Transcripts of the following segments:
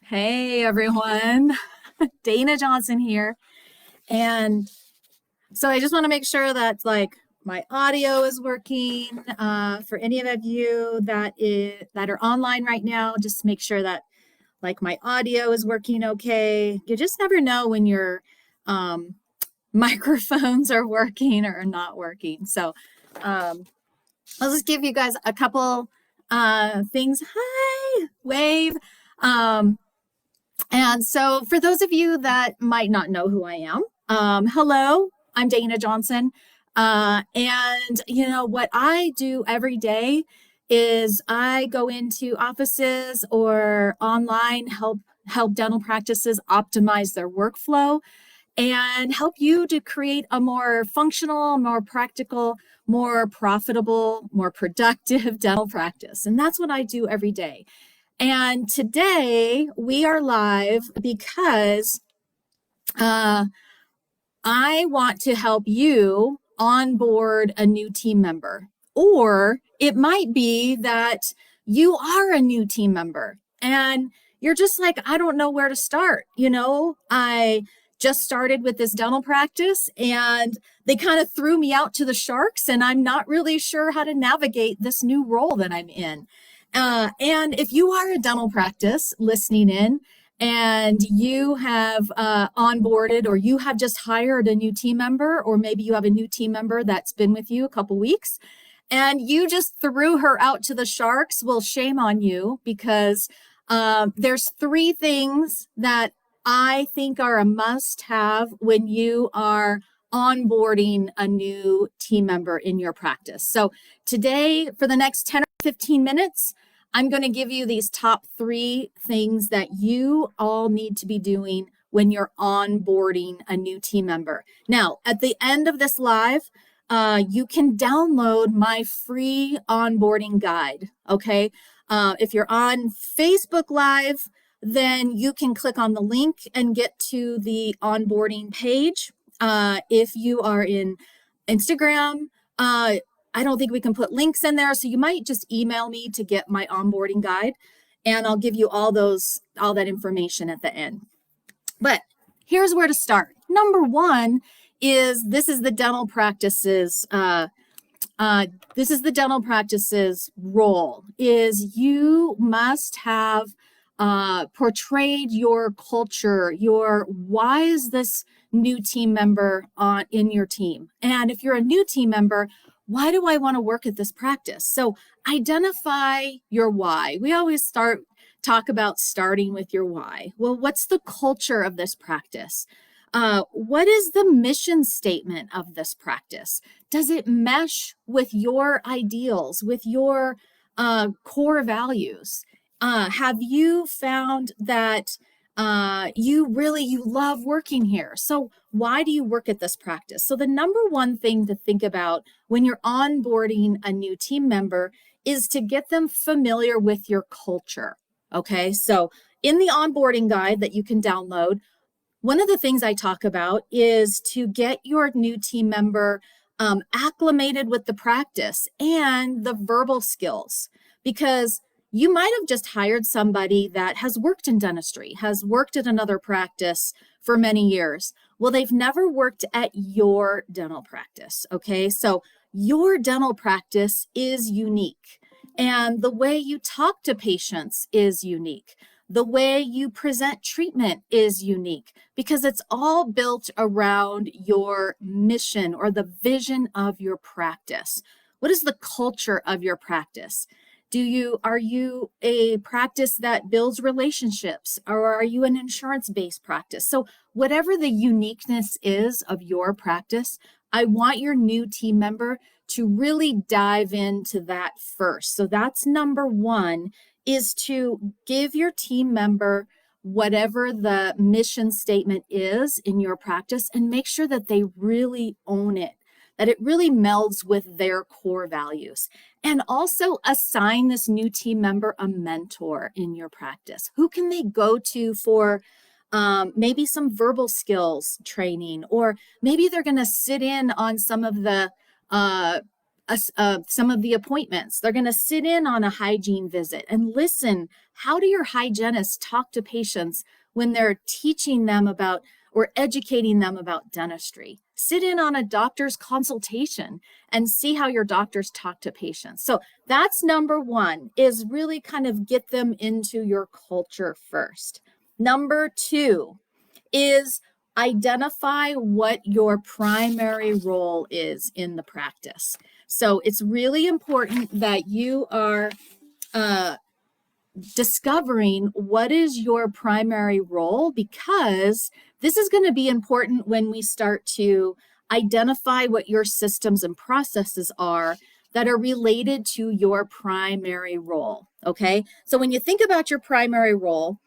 Hey everyone, Dana Johnson here. And so I just want to make sure that my audio is working. For any of you that are online right now, just make sure that my audio is working okay. You just never know when your um, microphones are working or not working. So um, I'll just give you guys a couple things. Hi, wave. Um, And so, for those of you that might not know who I am, hello, I'm Dana Johnson. And what I do every day is I go into offices or online help dental practices optimize their workflow and help you to create a more functional, more practical, more profitable, more productive dental practice. And that's what I do every day. And today we are live because I want to help you onboard a new team member. Or it might be that you are a new team member and you're just like, I don't know where to start. I just started with this dental practice and they kind of threw me out to the sharks, and I'm not really sure how to navigate this new role that I'm in. And if you are a dental practice listening in and you have onboarded, or you have just hired a new team member, or maybe you have a new team member that's been with you a couple weeks and you just threw her out to the sharks, well, shame on you, because there's three things that I think are a must have when you are onboarding a new team member in your practice. So today, for the next 10 or 15 minutes, I'm going to give you these top three things that you all need to be doing when you're onboarding a new team member. Now, at the end of this live, you can download my free onboarding guide. Okay. If you're on Facebook Live, then you can click on the link and get to the onboarding page. If you are in Instagram, I don't think we can put links in there. So you might just email me to get my onboarding guide, and I'll give you all that information at the end. But here's where to start. Number one is this is the dental practice's role is you must have portrayed your culture, your why is this new team member in your team? And if you're a new team member, why do I want to work at this practice? So identify your why. We always talk about starting with your why. Well, what's the culture of this practice? What is the mission statement of this practice? Does it mesh with your ideals, with your core values? Have you found that you love working here? So why do you work at this practice? So the number one thing to think about when you're onboarding a new team member is to get them familiar with your culture. Okay, so in the onboarding guide that you can download, one of the things I talk about is to get your new team member acclimated with the practice and the verbal skills, because you might have just hired somebody that has worked in dentistry, has worked at another practice for many years. Well, they've never worked at your dental practice, okay? So your dental practice is unique, and the way you talk to patients is unique. The way you present treatment is unique because it's all built around your mission or the vision of your practice. What is the culture of your practice? Are you a practice that builds relationships, or are you an insurance-based practice? So whatever the uniqueness is of your practice, I want your new team member to really dive into that first. So that's number one, is to give your team member whatever the mission statement is in your practice and make sure that they really own it, that it really melds with their core values. And also assign this new team member a mentor in your practice. Who can they go to for maybe some verbal skills training, or maybe they're going to sit in on some of the some of the appointments. They're going to sit in on a hygiene visit and listen. How do your hygienists talk to patients when they're teaching them about or educating them about dentistry? Sit in on a doctor's consultation and see how your doctors talk to patients. So that's number one, is really kind of get them into your culture first. Number two is identify what your primary role is in the practice. So it's really important that you are discovering what is your primary role, because this is going to be important when we start to identify what your systems and processes are that are related to your primary role. Okay, so when you think about your primary role,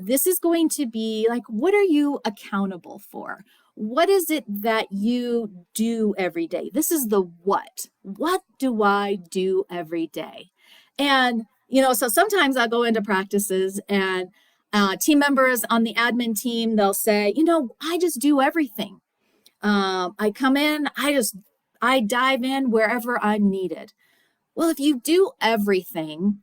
this is going to be like, what are you accountable for? What is it that you do every day? This is the what. What do I do every day? And, so sometimes I go into practices and team members on the admin team, they'll say, I just do everything. I come in, I dive in wherever I'm needed. Well, if you do everything,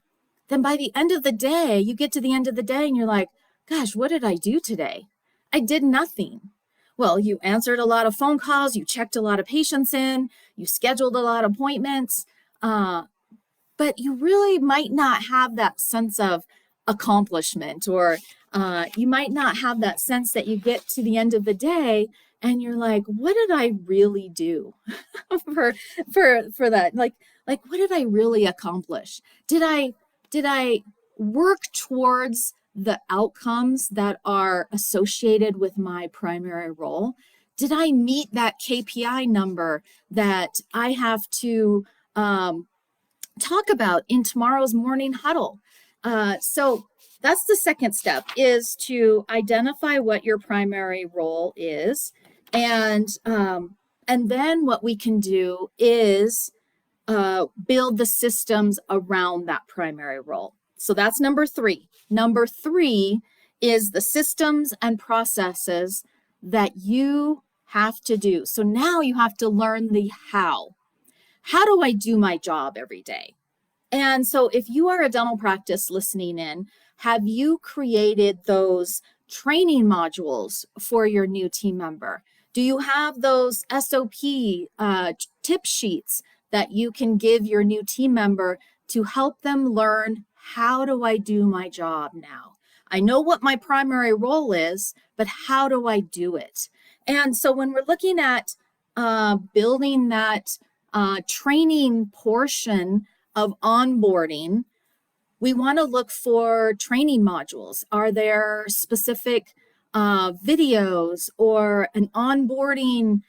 then by the end of the day, you get to the end of the day and you're like, gosh, what did I do today? I did nothing. Well, you answered a lot of phone calls, you checked a lot of patients in, you scheduled a lot of appointments, but you really might not have that sense of accomplishment, or you might not have that sense that you get to the end of the day and you're like, what did I really do for that? Like what did I really accomplish? Did I work towards the outcomes that are associated with my primary role? Did I meet that KPI number that I have to talk about in tomorrow's morning huddle? So that's the second step, is to identify what your primary role is. And then what we can do is build the systems around that primary role. So that's number three. Number three is the systems and processes that you have to do. So now you have to learn the how. How do I do my job every day? And so if you are a dental practice listening in, have you created those training modules for your new team member? Do you have those SOP tip sheets that you can give your new team member to help them learn, how do I do my job now? I know what my primary role is, but how do I do it? And so when we're looking at building that training portion of onboarding, we want to look for training modules. Are there specific videos or an onboarding?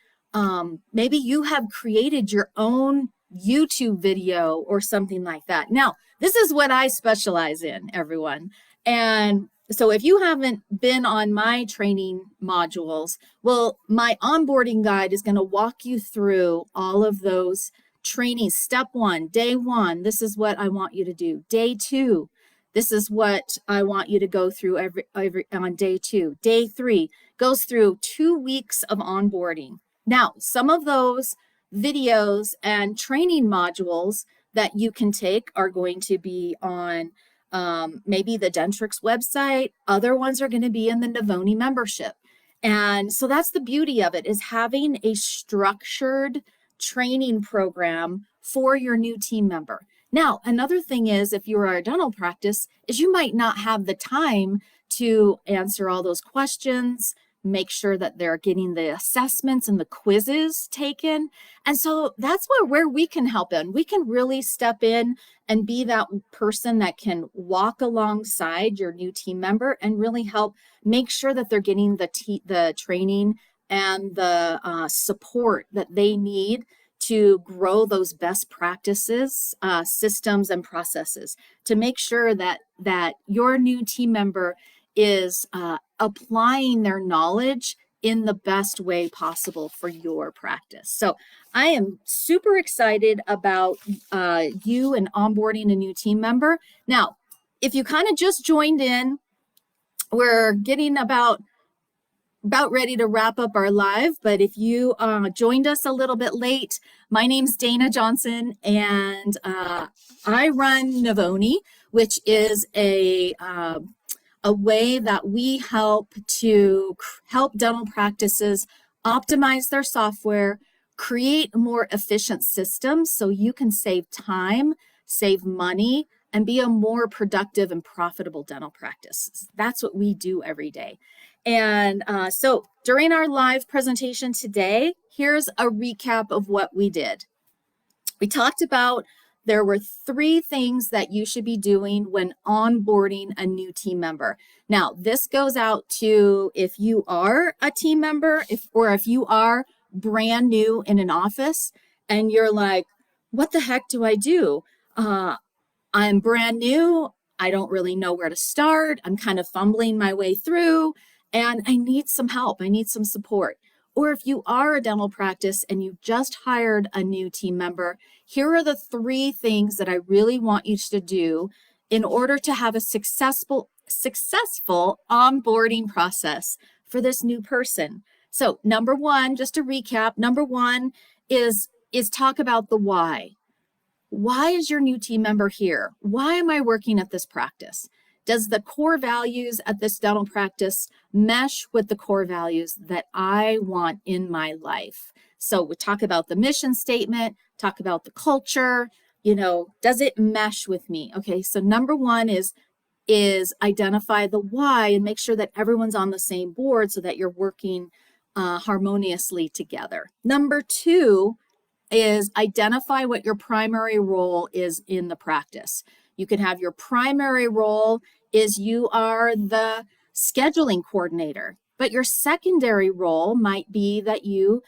Maybe you have created your own YouTube video or something like that. Now, this is what I specialize in, everyone. And so if you haven't been on my training modules, well, my onboarding guide is going to walk you through all of those training. Step one, day one, this is what I want you to do. Day two, this is what I want you to go through every on day two. Day three goes through 2 weeks of onboarding. Now, some of those videos and training modules that you can take are going to be on maybe the Dentrix website. Other ones are going to be in the Navoni membership. And so that's the beauty of it, is having a structured training program for your new team member. Now, another thing is, if you are a dental practice, is you might not have the time to answer all those questions, make sure that they're getting the assessments and the quizzes taken. And so that's where we can help in. We can really step in and be that person that can walk alongside your new team member and really help make sure that they're getting the training and the support that they need to grow those best practices, systems, and processes, to make sure that your new team member is applying their knowledge in the best way possible for your practice. So I am super excited about you and onboarding a new team member. Now, if you kind of just joined in, we're getting about about ready to wrap up our live, but if you joined us a little bit late, my name's Dana Johnson, and I run Navoni, which is a way that we help to help dental practices optimize their software, create more efficient systems so you can save time, save money, and be a more productive and profitable dental practice. That's what we do every day. And so during our live presentation today, here's a recap of what we did. We talked about there were 3 things that you should be doing when onboarding a new team member. Now, this goes out to if you are a team member, if you are brand new in an office and you're like, what the heck do I do? I'm brand new. I don't really know where to start. I'm kind of fumbling my way through and I need some help. I need some support. Or if you are a dental practice and you've just hired a new team member, here are the 3 things that I really want you to do in order to have a successful onboarding process for this new person. So number 1, just to recap, number 1 is talk about the why. Why is your new team member here? Why am I working at this practice? Does the core values at this dental practice mesh with the core values that I want in my life? So we talk about the mission statement, talk about the culture, does it mesh with me? Okay, so number 1 is identify the why and make sure that everyone's on the same board so that you're working harmoniously together. Number 2 is identify what your primary role is in the practice. You can have your primary role is you are the scheduling coordinator, but your secondary role might be that you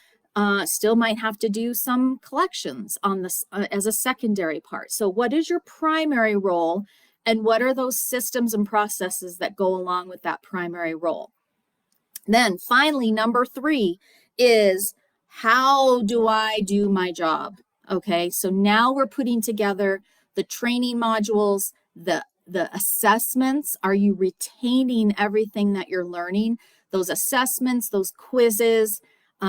still might have to do some collections on this as a secondary part. So what is your primary role and what are those systems and processes that go along with that primary role? Then finally, number 3 is how do I do my job? Okay, so now we're putting together the training modules, the assessments. Are you retaining everything that you're learning? Those assessments, those quizzes,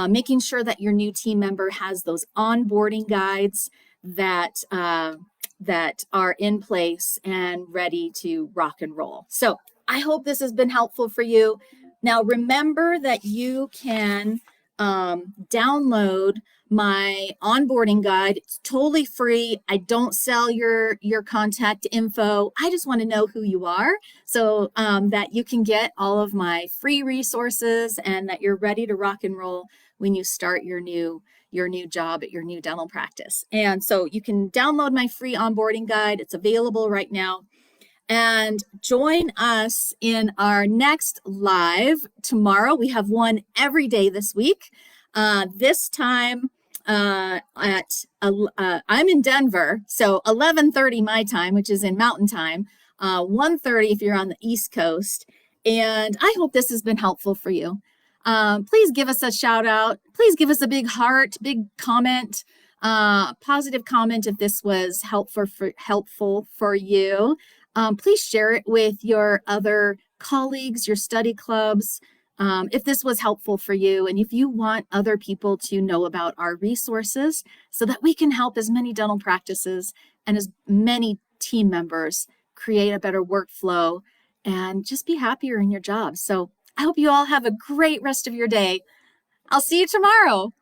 making sure that your new team member has those onboarding guides that are in place and ready to rock and roll. So I hope this has been helpful for you. Now remember that you can download my onboarding guide. It's totally free. I don't sell your contact info. I just want to know who you are so that you can get all of my free resources and that you're ready to rock and roll when you start your new job at your new dental practice. And so you can download my free onboarding guide. It's available right now. And join us in our next live tomorrow. We have one every day this week. This time I'm in Denver, so 11:30 my time, which is in Mountain Time, 1:30 if you're on the East Coast. And I hope this has been helpful for you. Please give us a shout out. Please give us a big heart, big comment, positive comment if this was helpful for you. Please share it with your other colleagues, your study clubs, if this was helpful for you. And if you want other people to know about our resources so that we can help as many dental practices and as many team members create a better workflow and just be happier in your job. So I hope you all have a great rest of your day. I'll see you tomorrow.